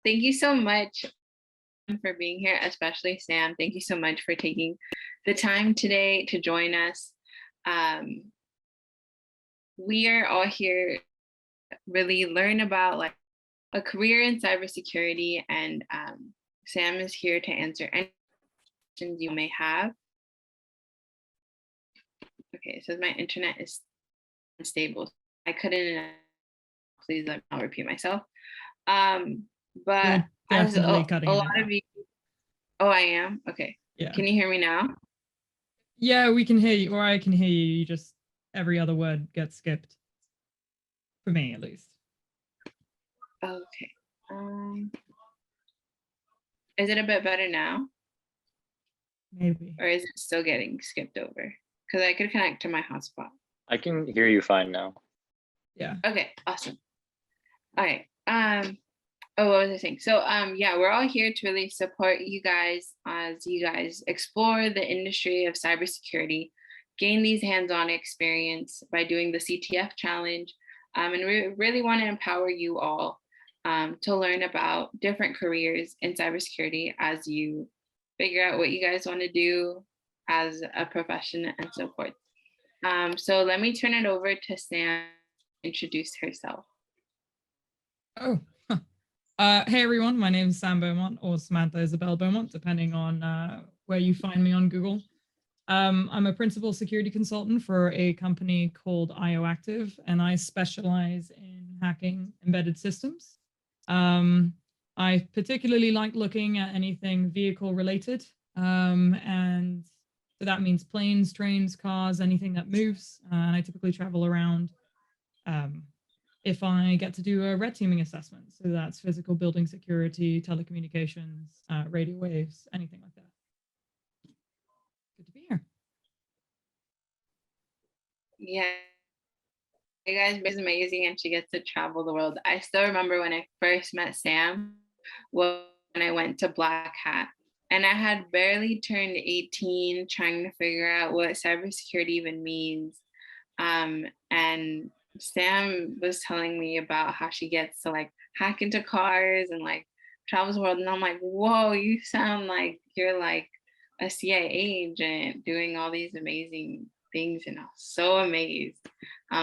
Thank you so much for being here, especially Sam. Thank you so much for taking the time today to join us. We are all here really learn about like a career in cybersecurity, and Sam is here to answer any questions you may have. Okay, it says my internet is unstable. I couldn't, please let me not repeat myself. But You're as definitely cutting a in lot and of out. you, oh, I am? Okay. Yeah. Can you hear me now? Yeah, we can hear you, or I can hear you. You just, every other word gets skipped. For me, at least. Okay. Is it a bit better now? Maybe. Or is it still getting skipped over? Because I could connect to my hotspot. I can hear you fine now. Yeah. Okay, awesome. All right. Oh, what was I saying? So yeah, we're all here to really support you guys as you guys explore the industry of cybersecurity, gain these hands-on experience by doing the CTF challenge. And we really want to empower you all to learn about different careers in cybersecurity as you figure out what you guys want to do as a profession and so forth. So let me turn it over to Sam to introduce herself. Oh, hey everyone, my name is Sam Beaumont, or Samantha Isabel Beaumont, depending on where you find me on Google. I'm a principal security consultant for a company called IOActive, and I specialize in hacking embedded systems. I particularly like looking at anything vehicle related, and so that means planes, trains, cars, anything that moves, and I typically travel around if I get to do a red teaming assessment. So that's physical building security, telecommunications, radio waves, anything like that. Good to be here. Yeah, you guys is amazing, and she gets to travel the world. I still remember when I first met Sam, when I went to Black Hat, and I had barely turned 18, trying to figure out what cybersecurity even means. And Sam was telling me about how she gets to like hack into cars and like travels the world, and I'm like, whoa, you sound like you're like a CIA agent doing all these amazing things, and I was so amazed.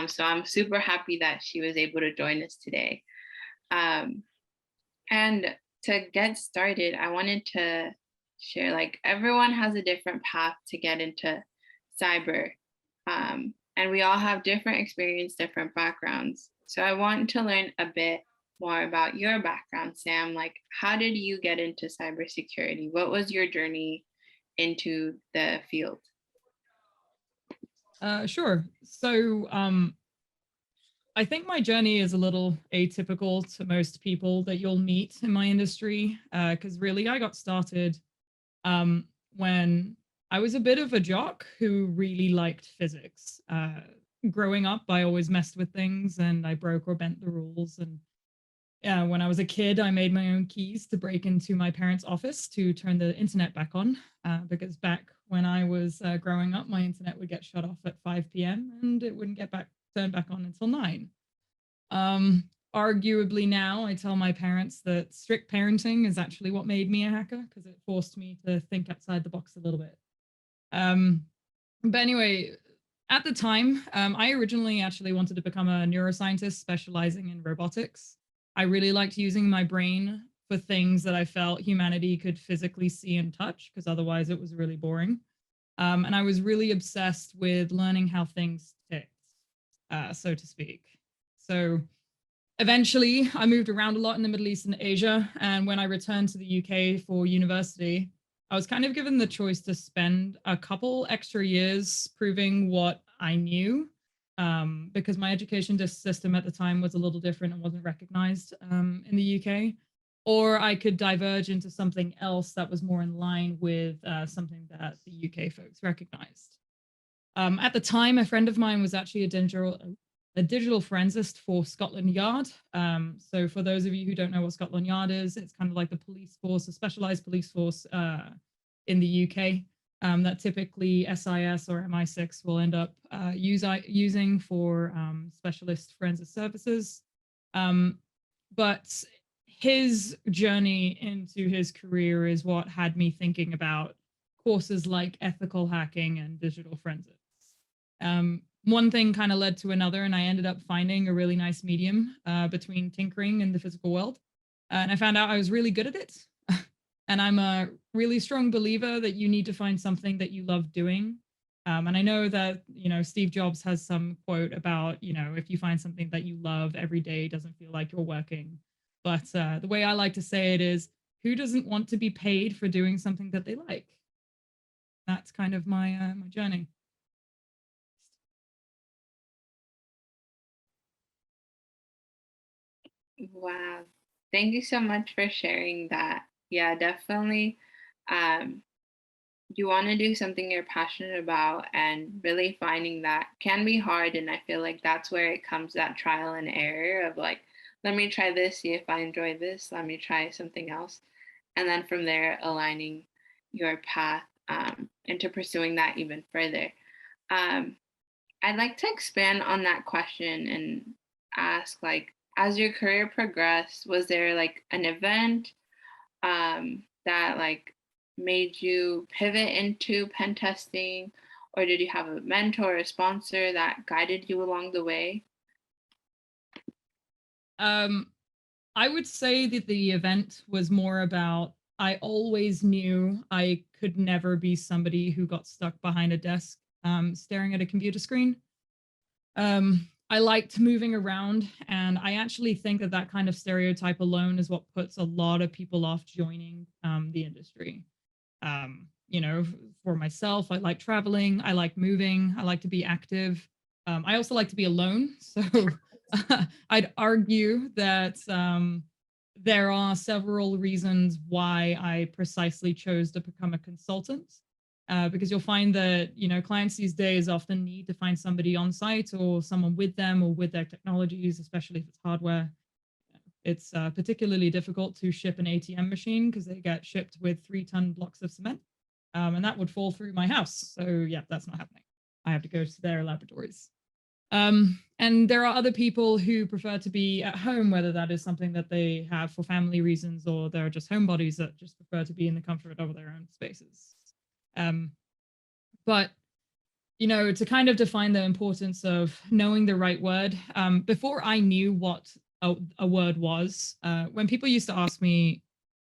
So I'm super happy that she was able to join us today. And to get started, I wanted to share, like, everyone has a different path to get into cyber. And we all have different experience, different backgrounds. So I want to learn a bit more about your background, Sam. Like, how did you get into cybersecurity? What was your journey into the field? Sure. So I think my journey is a little atypical to most people that you'll meet in my industry, because really I got started when I was a bit of a jock who really liked physics. Growing up, I always messed with things and I broke or bent the rules. And when I was a kid, I made my own keys to break into my parents' office to turn the internet back on, because back when I was growing up, my internet would get shut off at 5 p.m. and it wouldn't get turned back on until 9. Arguably now, I tell my parents that strict parenting is actually what made me a hacker, because it forced me to think outside the box a little bit. But anyway, at the time, I originally actually wanted to become a neuroscientist specializing in robotics. I really liked using my brain for things that I felt humanity could physically see and touch, because otherwise it was really boring. And I was really obsessed with learning how things ticked, so to speak. So eventually, I moved around a lot in the Middle East and Asia. And when I returned to the UK for university, I was kind of given the choice to spend a couple extra years proving what I knew, because my education system at the time was a little different and wasn't recognized in the UK. Or I could diverge into something else that was more in line with something that the UK folks recognized. At the time, a friend of mine was actually a digital forensist for Scotland Yard. So for those of you who don't know what Scotland Yard is, it's kind of like the police force, a specialized police force in the UK that typically SIS or MI6 will end up using for specialist forensic services. But his journey into his career is what had me thinking about courses like ethical hacking and digital forensics. One thing kind of led to another, and I ended up finding a really nice medium between tinkering and the physical world. And I found out I was really good at it. And I'm a really strong believer that you need to find something that you love doing. And I know that, Steve Jobs has some quote about, if you find something that you love every day, doesn't feel like you're working. But the way I like to say it is, who doesn't want to be paid for doing something that they like? That's kind of my my journey. Wow. Thank you so much for sharing that. Yeah, definitely. Um, you want to do something you're passionate about, and really finding that can be hard. And I feel like that's where it comes, that trial and error of like, let me try this, see if I enjoy this, let me try something else. And then from there, aligning your path into pursuing that even further. Um, I'd like to expand on that question and ask, like, as your career progressed, was there like an event that like made you pivot into pen testing, or did you have a mentor or a sponsor that guided you along the way? Um, I would say that the event was more about I always knew I could never be somebody who got stuck behind a desk staring at a computer screen. I liked moving around, and I actually think that that kind of stereotype alone is what puts a lot of people off joining the industry. For myself, I like traveling, I like moving, I like to be active. I also like to be alone. So I'd argue that there are several reasons why I precisely chose to become a consultant. Because you'll find that clients these days often need to find somebody on site or someone with them or with their technologies, especially if it's hardware. It's particularly difficult to ship an ATM machine because they get shipped with 3-ton blocks of cement, and that would fall through my house. So yeah, that's not happening. I have to go to their laboratories. And there are other people who prefer to be at home, whether that is something that they have for family reasons or they're just homebodies that just prefer to be in the comfort of their own spaces. But to kind of define the importance of knowing the right word, before I knew what a word was, when people used to ask me,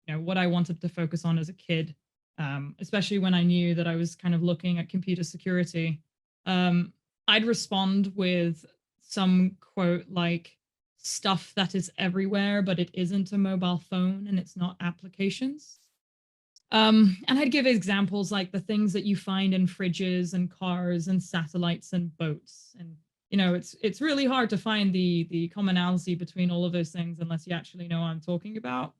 what I wanted to focus on as a kid, especially when I knew that I was kind of looking at computer security, I'd respond with some quote like, stuff that is everywhere, but it isn't a mobile phone and it's not applications. And I'd give examples like the things that you find in fridges and cars and satellites and boats. And it's really hard to find the commonality between all of those things unless you actually know what I'm talking about.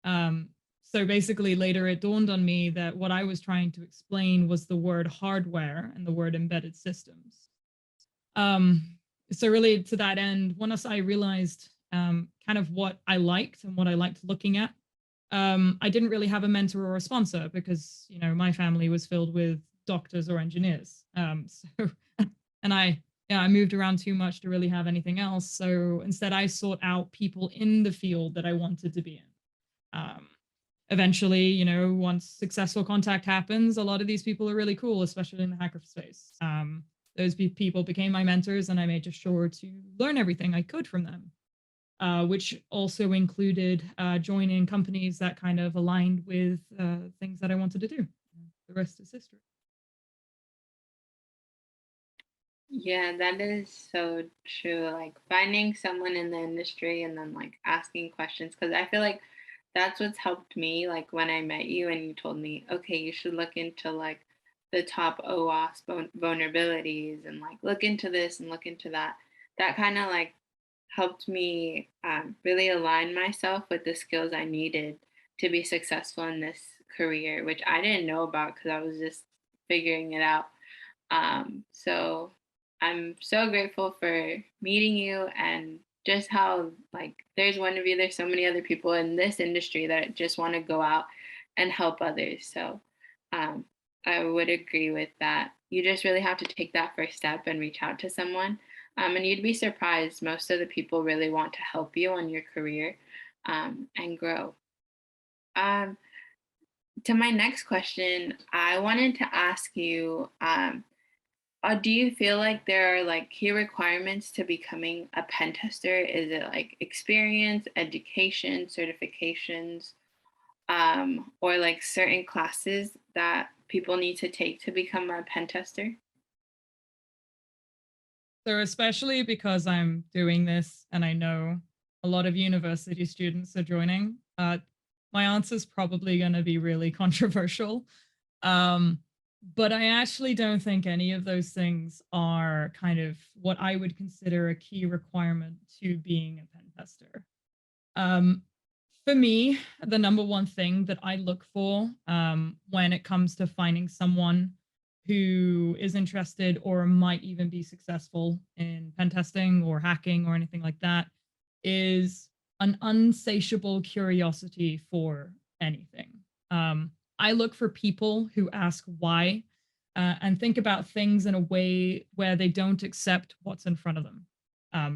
So basically, later it dawned on me that what I was trying to explain was the word hardware and the word embedded systems. So really, to that end, once I realized kind of what I liked and what I liked looking at, I didn't really have a mentor or a sponsor because my family was filled with doctors or engineers. So and I moved around too much to really have anything else. So instead, I sought out people in the field that I wanted to be in. Eventually, once successful contact happens, a lot of these people are really cool, especially in the hacker space. Those people became my mentors, and I made sure to learn everything I could from them. Which also included joining companies that kind of aligned with things that I wanted to do. The rest is history. Yeah, that is so true. Like finding someone in the industry and then like asking questions, because I feel like that's what's helped me. Like when I met you and you told me, okay, you should look into like the top OWASP vulnerabilities and like look into this and look into that. That kind of like helped me really align myself with the skills I needed to be successful in this career, which I didn't know about because I was just figuring it out. So I'm so grateful for meeting you, and just how like there's one of you, there's so many other people in this industry that just want to go out and help others. So um, I would agree with that. You just really have to take that first step and reach out to someone. And you'd be surprised. Most of the people really want to help you on your career. and grow. Um, to my next question, I wanted to ask you, do you feel like there are like key requirements to becoming a pen tester? Is it like experience, education, certifications, or like certain classes that people need to take to become a pen tester? So especially because I'm doing this and I know a lot of university students are joining, my answer is probably going to be really controversial. Um, but I actually don't think any of those things are kind of what I would consider a key requirement to being a pen tester. Um, for me, the number one thing that I look for when it comes to finding someone who is interested or might even be successful in pen testing or hacking or anything like that is an unsatiable curiosity for anything. I look for people who ask why and think about things in a way where they don't accept what's in front of them,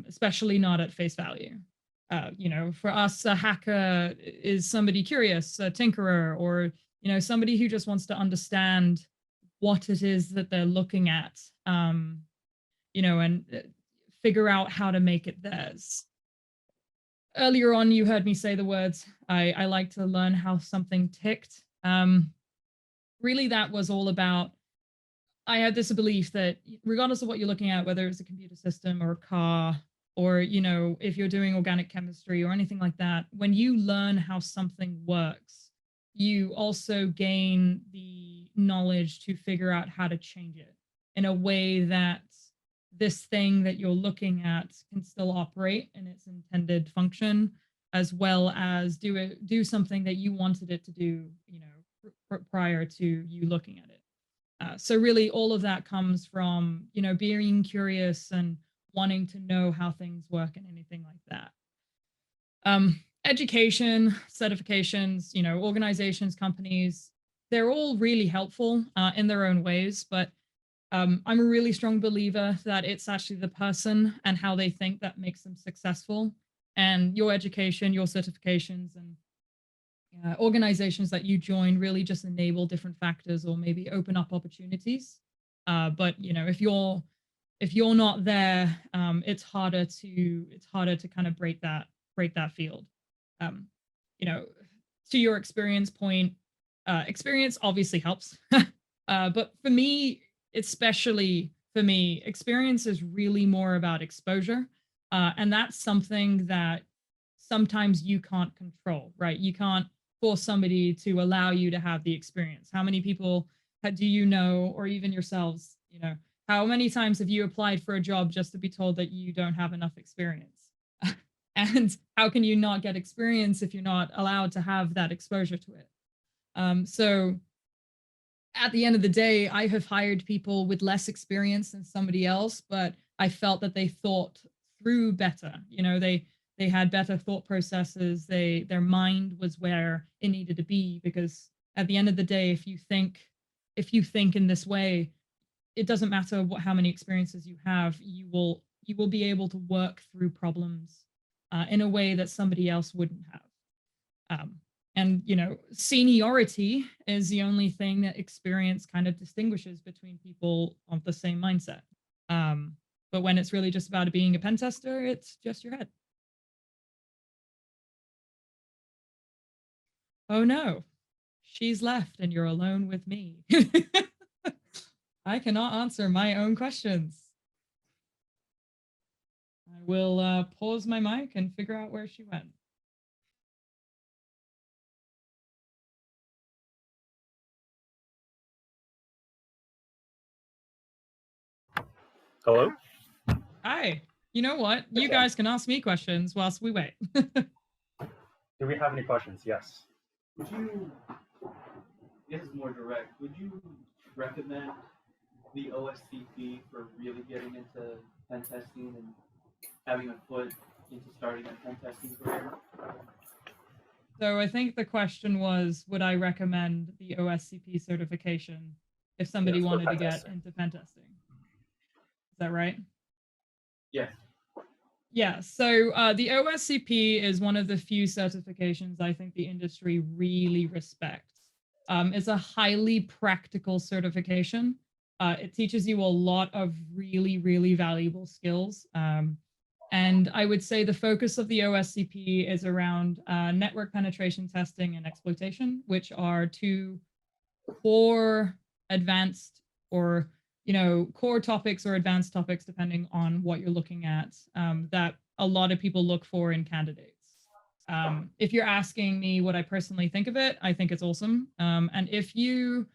especially not at face value. For us, a hacker is somebody curious, a tinkerer, or somebody who just wants to understand what it is that they're looking at, and figure out how to make it theirs. Earlier on, you heard me say the words, I like to learn how something ticked. Really, that was all about, I had this belief that regardless of what you're looking at, whether it's a computer system or a car, or, if you're doing organic chemistry or anything like that, when you learn how something works, you also gain the knowledge to figure out how to change it in a way that this thing that you're looking at can still operate in its intended function, as well as do something that you wanted it to do, prior to you looking at it. So really, all of that comes from being curious and wanting to know how things work and anything like that. Education, certifications, organizations, companies, they're all really helpful in their own ways, but I'm a really strong believer that it's actually the person and how they think that makes them successful. And your education, your certifications, and organizations that you join really just enable different factors or maybe open up opportunities. But if you're not there, it's harder to kind of break that field. Um, to your experience point, experience obviously helps, but for me, especially for me, experience is really more about exposure, and that's something that sometimes you can't control, right? You can't force somebody to allow you to have the experience. How many people do you know, or even yourselves, how many times have you applied for a job just to be told that you don't have enough experience? And how can you not get experience if you're not allowed to have that exposure to it? So at the end of the day, I have hired people with less experience than somebody else, but I felt that they thought through better. They had better thought processes. Their mind was where it needed to be, because at the end of the day, if you think in this way, it doesn't matter how many experiences you have, you will be able to work through problems in a way that somebody else wouldn't have. And seniority is the only thing that experience kind of distinguishes between people of the same mindset. But when it's really just about being a pen tester, it's just your head. Oh no, she's left and you're alone with me. I cannot answer my own questions. I will pause my mic and figure out where she went. Hello? Hi. You know what? You guys can ask me questions whilst we wait. Do we have any questions? Yes. Would you, this is more direct, would you recommend the OSCP for really getting into pen testing and having a foot into starting a pen testing career? So I think the question was, would I recommend the OSCP certification if somebody wanted to get into pen testing? Is that right? Yes. Yeah, so the OSCP is one of the few certifications I think the industry really respects. It's a highly practical certification. It teaches you a lot of really, really valuable skills. And I would say the focus of the OSCP is around network penetration testing and exploitation, which are two core advanced or core topics or advanced topics, depending on what you're looking at, that a lot of people look for in candidates. If you're asking me what I personally think of it, I think it's awesome. And if you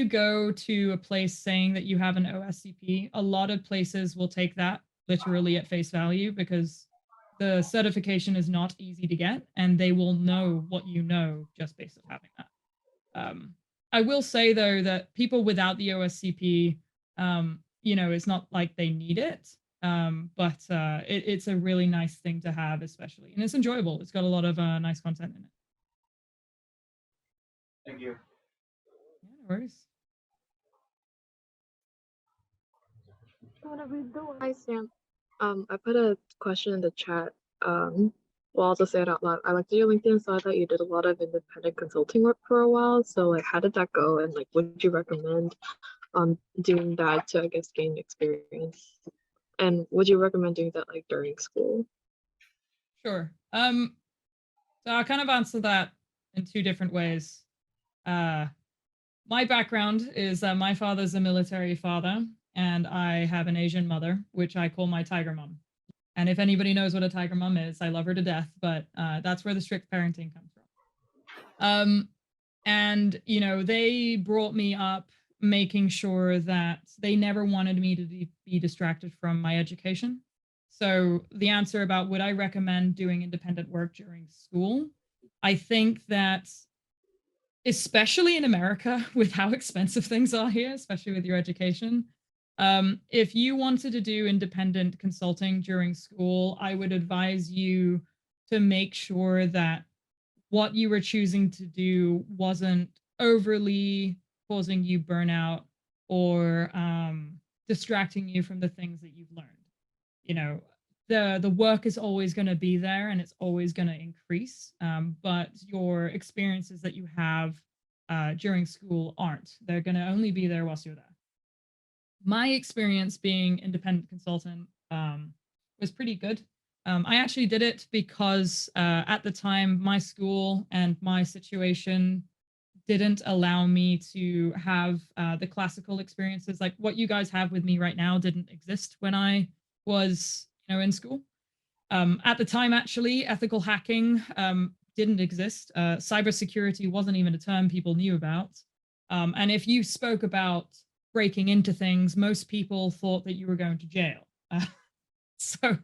go to a place saying that you have an OSCP, a lot of places will take that literally at face value, because the certification is not easy to get, and they will know what you know just based on having that. I will say, though, that people without the OSCP, it's not like they need it, but it's a really nice thing to have, especially. And it's enjoyable. It's got a lot of nice content in it. Thank you. Yeah, no worries. Hi, Sam. I put a question in the chat. Well, I'll just say it out loud. I looked at your LinkedIn and saw that you did a lot of independent consulting work for a while. So, like, how did that go? And like, would you recommend doing that to, I guess, gain experience? And would you recommend doing that like during school? Sure. So I'll kind of answer that in two different ways. My background is my father's a military father, and I have an Asian mother, which I call my tiger mom. And if anybody knows what a tiger mom is, I love her to death, but that's where the strict parenting comes from. And, they brought me up making sure that they never wanted me to be distracted from my education. So the answer about would I recommend doing independent work during school, I think that especially in America, with how expensive things are here, especially with your education, if you wanted to do independent consulting during school, I would advise you to make sure that what you were choosing to do wasn't overly causing you burnout or distracting you from the things that you've learned. The work is always going to be there, and it's always going to increase, but your experiences that you have during school aren't. They're going to only be there whilst you're there. My experience being independent consultant was pretty good. I actually did it because at the time, my school and my situation didn't allow me to have the classical experiences. Like what you guys have with me right now didn't exist when I was, in school. At the time, actually, ethical hacking didn't exist. Cybersecurity wasn't even a term people knew about. And if you spoke about breaking into things, most people thought that you were going to jail. So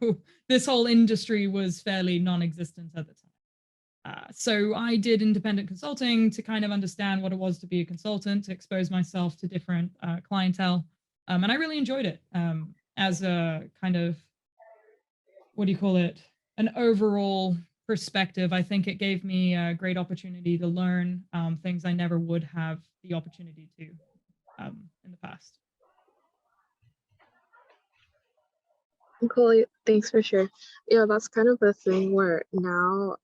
this whole industry was fairly non-existent at the time. So I did independent consulting to kind of understand what it was to be a consultant, to expose myself to different clientele. And I really enjoyed it as a kind of, an overall perspective. I think it gave me a great opportunity to learn things I never would have the opportunity to in the past. Cool, thanks for sure. Yeah, that's kind of the thing where now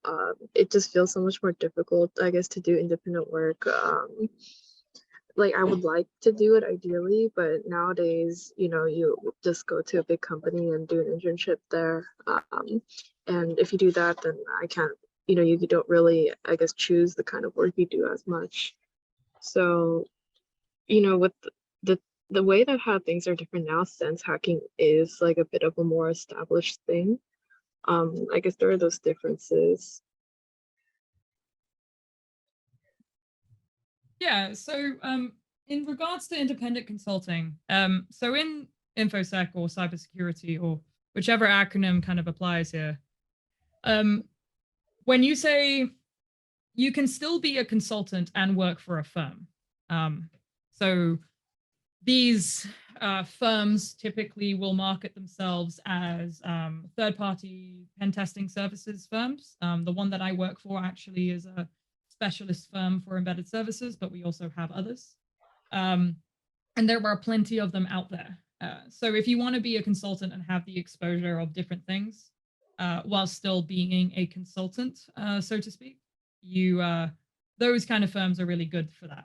it just feels so much more difficult, I guess, to do independent work. Like I would like to do it ideally, but nowadays, you just go to a big company and do an internship there. And if you do that, then I can't, you don't really, I guess, choose the kind of work you do as much. So, with the way that how things are different now, since hacking is like a bit of a more established thing, I guess there are those differences. Yeah, so in regards to independent consulting, so in InfoSec or cybersecurity or whichever acronym kind of applies here, when you say you can still be a consultant and work for a firm. So these firms typically will market themselves as third-party pen testing services firms. The one that I work for actually is a specialist firm for embedded services, but we also have others. And there are plenty of them out there. So if you want to be a consultant and have the exposure of different things, while still being a consultant, so to speak. Those kind of firms are really good for that.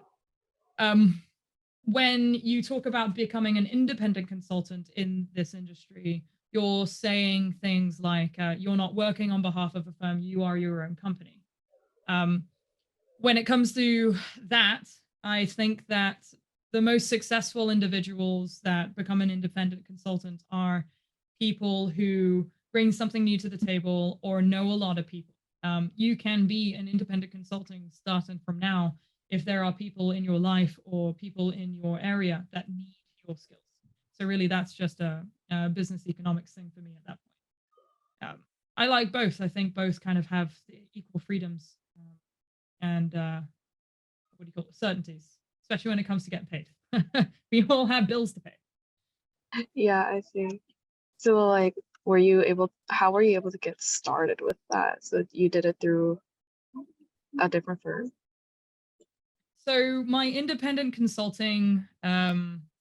When you talk about becoming an independent consultant in this industry, you're saying things like you're not working on behalf of a firm, you are your own company. When it comes to that, I think that the most successful individuals that become an independent consultant are people who bring something new to the table or know a lot of people. You can be an independent consulting starting from now if there are people in your life or people in your area that need your skills. So really, that's just a business economics thing for me at that point. I like both. I think both kind of have equal freedoms and what do you call it, certainties, especially when it comes to getting paid. We all have bills to pay. Yeah, I see. So like, how were you able to get started with that? So you did it through a different firm? So my independent consulting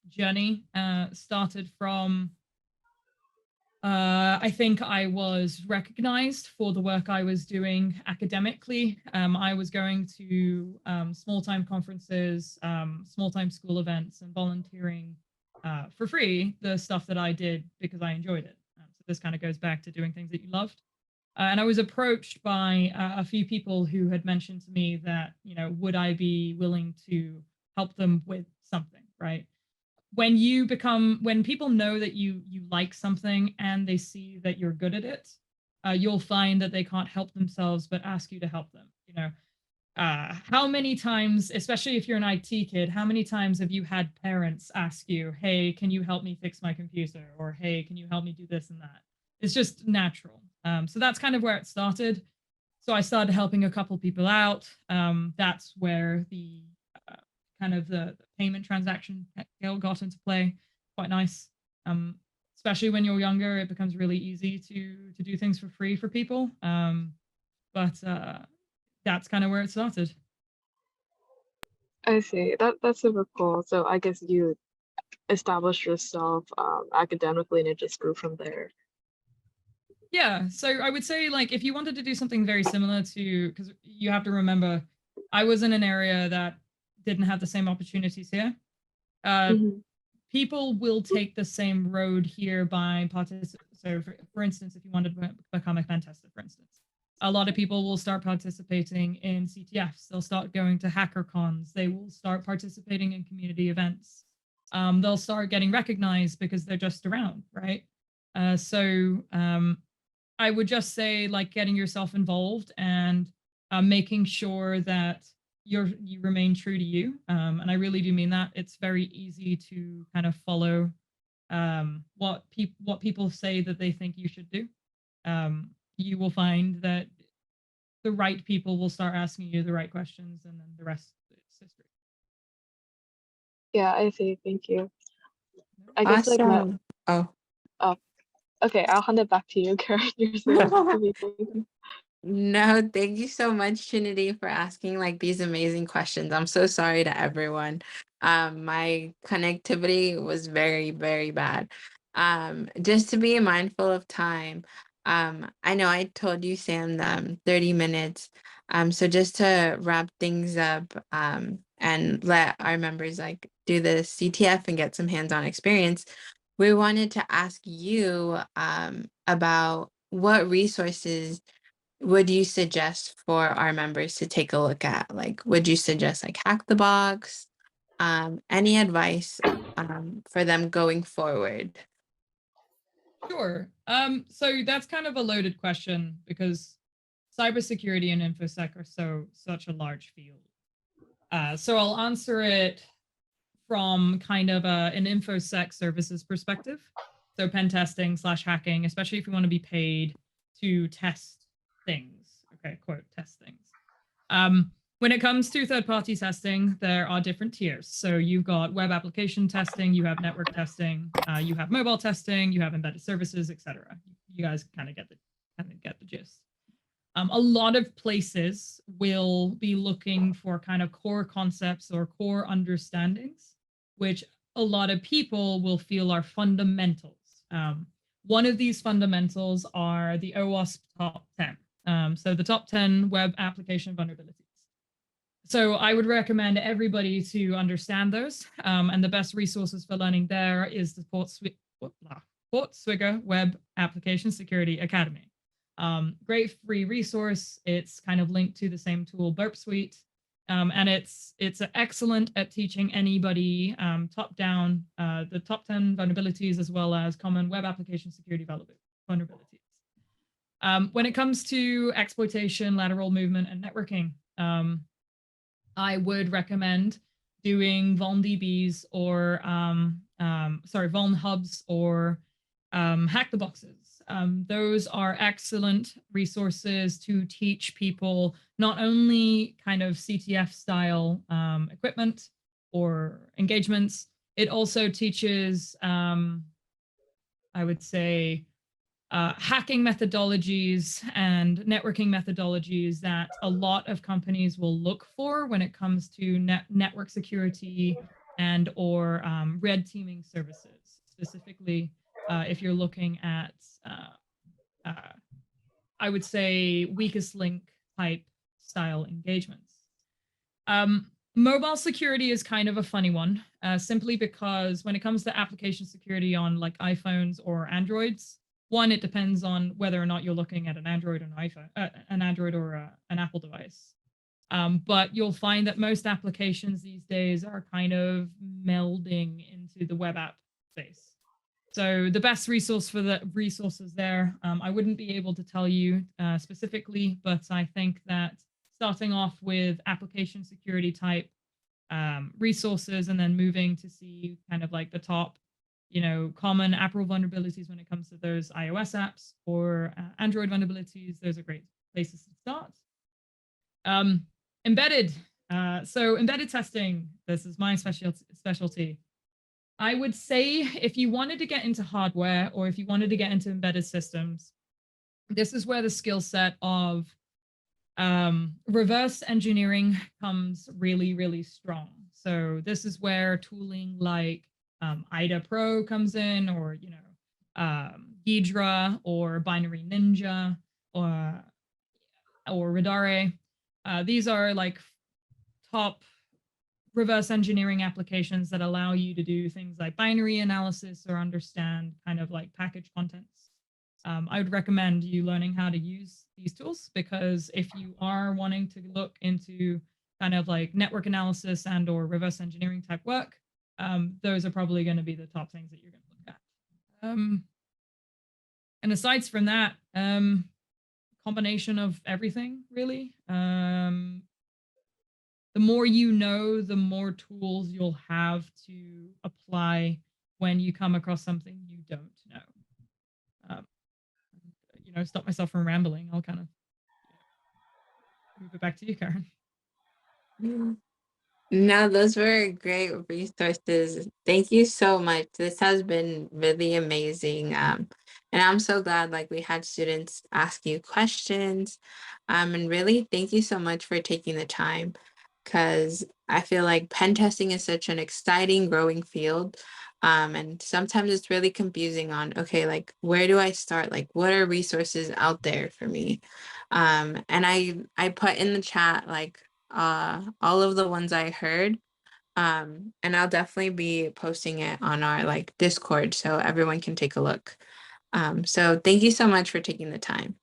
journey started from, I think I was recognized for the work I was doing academically. I was going to small-time conferences, small-time school events, and volunteering for free, the stuff that I did because I enjoyed it. So this kind of goes back to doing things that you loved. And I was approached by a few people who had mentioned to me that, would I be willing to help them with something, right? When people know that you like something and they see that you're good at it, you'll find that they can't help themselves but ask you to help them. How many times, especially if you're an IT kid, how many times have you had parents ask you, hey, can you help me fix my computer? Or hey, can you help me do this and that? It's just natural. So that's kind of where it started. So I started helping a couple people out. That's where the kind of the payment transaction got into play. Quite nice. Especially when you're younger, it becomes really easy to do things for free for people. But that's kind of where it started. I see. That's super cool. So I guess you established yourself academically and it just grew from there. Yeah, so I would say, like, if you wanted to do something very similar to, because you have to remember, I was in an area that didn't have the same opportunities here. People will take the same road here by participating. So, for instance, if you wanted to become a pen tester, for instance, a lot of people will start participating in CTFs. They'll start going to hacker cons. They will start participating in community events. They'll start getting recognized because they're just around, right? I would just say, like, getting yourself involved and making sure that you remain true to you. And I really do mean that. It's very easy to kind of follow what people say that they think you should do. You will find that the right people will start asking you the right questions, and then the rest is history. Yeah, I see. Thank you. I guess Awesome. Oh, okay. I'll hand it back to you, Karen. You're supposed to be thinking. No, thank you so much, Trinity, for asking like these amazing questions. I'm so sorry to everyone. My connectivity was very, very bad. Just to be mindful of time. I know I told you, Sam, 30 minutes. So just to wrap things up, and let our members like do the CTF and get some hands-on experience, we wanted to ask you about what resources would you suggest for our members to take a look at? Like, would you suggest like Hack the Box? Any advice for them going forward? Sure. So that's kind of a loaded question because cybersecurity and InfoSec are such a large field. So I'll answer it from kind of an InfoSec services perspective. So pen testing / hacking, especially if you want to be paid to test things. Okay, quote, test things. When it comes to third-party testing, there are different tiers. So you've got web application testing, you have network testing, you have mobile testing, you have embedded services, etc. You guys kind of get the gist. A lot of places will be looking for kind of core concepts or core understandings, which a lot of people will feel are fundamentals. One of these fundamentals are the OWASP top 10. So the top 10 web application vulnerabilities. So I would recommend everybody to understand those. And the best resources for learning there is the Fort Swigger Web Application Security Academy. Great free resource. It's kind of linked to the same tool, Burp Suite. And it's excellent at teaching anybody top down the top 10 vulnerabilities as well as common web application security vulnerabilities. When it comes to exploitation, lateral movement, and networking, I would recommend doing VulnDBs or Vuln Hubs or Hack the Boxes. Those are excellent resources to teach people not only kind of CTF style equipment or engagements, it also teaches, I would say, hacking methodologies and networking methodologies that a lot of companies will look for when it comes to network security and or red teaming services, specifically if you're looking at, I would say, weakest link type style engagements. Mobile security is kind of a funny one, simply because when it comes to application security on like iPhones or Androids, one, it depends on whether or not you're looking at an Android or an iPhone, an Android or an Apple device. But you'll find that most applications these days are kind of melding into the web app space. So the best resource for the resources there, I wouldn't be able to tell you specifically, but I think that starting off with application security type resources and then moving to see kind of like the top, common Apple vulnerabilities when it comes to those iOS apps or Android vulnerabilities, those are great places to start. Embedded. So embedded testing, this is my specialty. I would say if you wanted to get into hardware or if you wanted to get into embedded systems, this is where the skill set of reverse engineering comes really, really strong. So this is where tooling like IDA Pro comes in, or Ghidra or Binary Ninja or Radare. These are like top reverse engineering applications that allow you to do things like binary analysis or understand kind of like package contents. I would recommend you learning how to use these tools, because if you are wanting to look into kind of like network analysis and or reverse engineering type work, those are probably going to be the top things that you're going to look at. And aside from that, combination of everything, really. The more you know, the more tools you'll have to apply when you come across something you don't know. Stop myself from rambling. I'll kind of move it back to you, Karen. No, those were great resources. Thank you so much. This has been really amazing. And I'm so glad like we had students ask you questions. And really thank you so much for taking the time, because I feel like pen testing is such an exciting, growing field. And sometimes it's really confusing on, okay, like where do I start? Like what are resources out there for me? And I put in the chat like all of the ones I heard. And I'll definitely be posting it on our like Discord so everyone can take a look. So thank you so much for taking the time.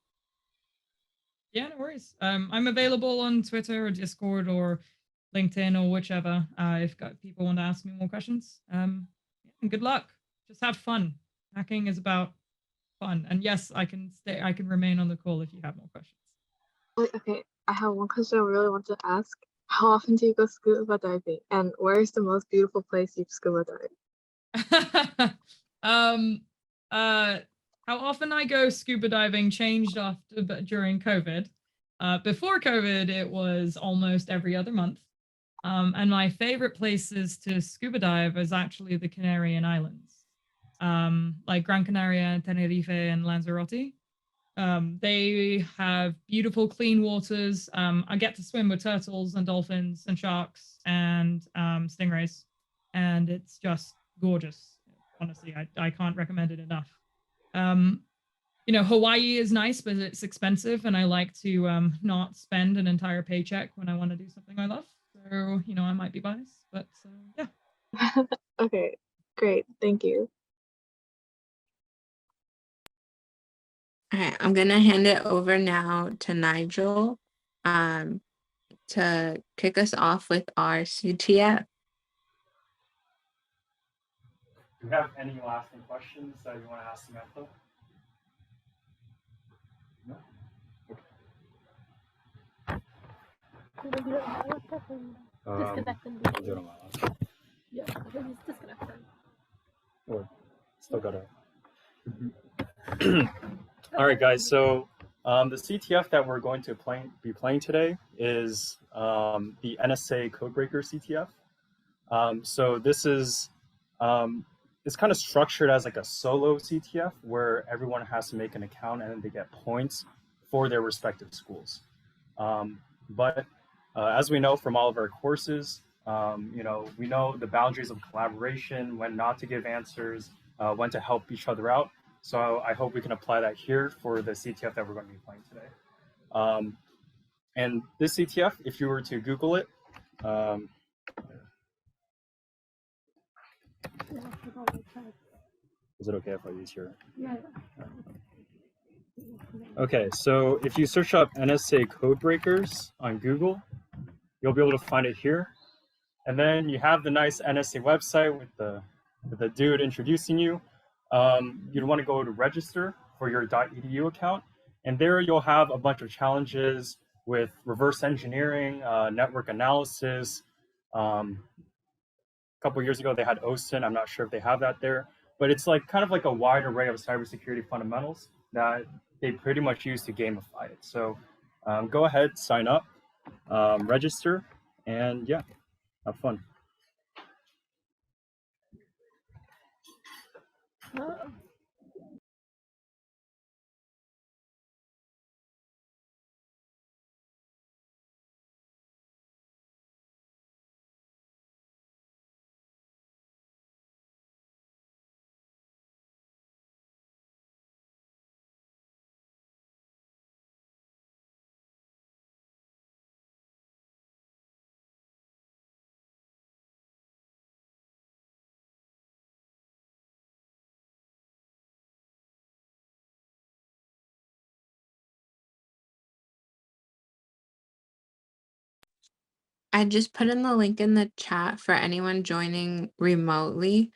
Yeah, no worries. I'm available on Twitter or Discord or LinkedIn or whichever if people want to ask me more questions. And good luck. Just have fun. Hacking is about fun. And yes, I can remain on the call if you have more questions. Wait, okay, I have one question I really want to ask. How often do you go scuba diving? And where is the most beautiful place you've scuba dived? How often I go scuba diving changed during COVID. Before COVID, it was almost every other month. And my favorite places to scuba dive is actually the Canarian Islands, like Gran Canaria, Tenerife, and Lanzarote. They have beautiful, clean waters. I get to swim with turtles and dolphins and sharks and stingrays, and it's just gorgeous. Honestly, I can't recommend it enough. You know, Hawaii is nice, but it's expensive, and I like to not spend an entire paycheck when I want to do something I love. So, you know, I might be biased, but yeah. Okay, great. Thank you. All right, I'm gonna hand it over now to Nigel to kick us off with our CTF. Do you have any lasting questions that you want to ask Samantha? No? I'll do it on my laptop. Yeah, he's disconnected. Or still got it. All right, guys. So the CTF that we're going to be playing today is the NSA Codebreaker CTF. So this is it's kind of structured as like a solo CTF where everyone has to make an account and then they get points for their respective schools. But as we know from all of our courses, you know, we know the boundaries of collaboration, when not to give answers, when to help each other out. So I hope we can apply that here for the CTF that we're going to be playing today. And this CTF, if you were to Google it, is it okay if I use your? Yeah. Okay, so if you search up NSA Codebreakers on Google, you'll be able to find it here. And then you have the nice NSA website with the dude introducing you. You'd want to go to register for your .edu account. And there you'll have a bunch of challenges with reverse engineering, network analysis. A couple years ago, they had OSINT. I'm not sure if they have that there. But it's like kind of like a wide array of cybersecurity fundamentals that they pretty much use to gamify it. So go ahead, sign up, register, and yeah, have fun. I just put in the link in the chat for anyone joining remotely.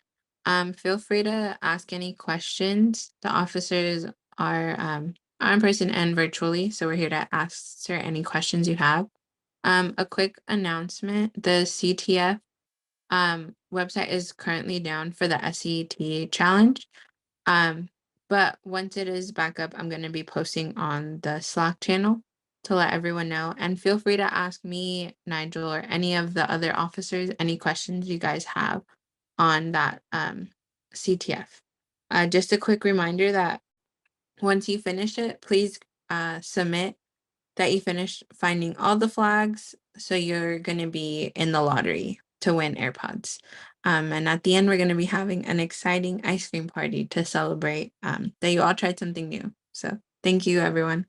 Feel free to ask any questions. The officers are in person and virtually, so we're here to answer any questions you have. A quick announcement: the CTF website is currently down for the SCET challenge. But once it is back up, I'm going to be posting on the Slack channel to let everyone know. And feel free to ask me, Nigel, or any of the other officers any questions you guys have on that CTF. Just a quick reminder that once you finish it, please submit that you finished finding all the flags, so you're going to be in the lottery to win AirPods. And at the end, we're going to be having an exciting ice cream party to celebrate that you all tried something new. So thank you, everyone.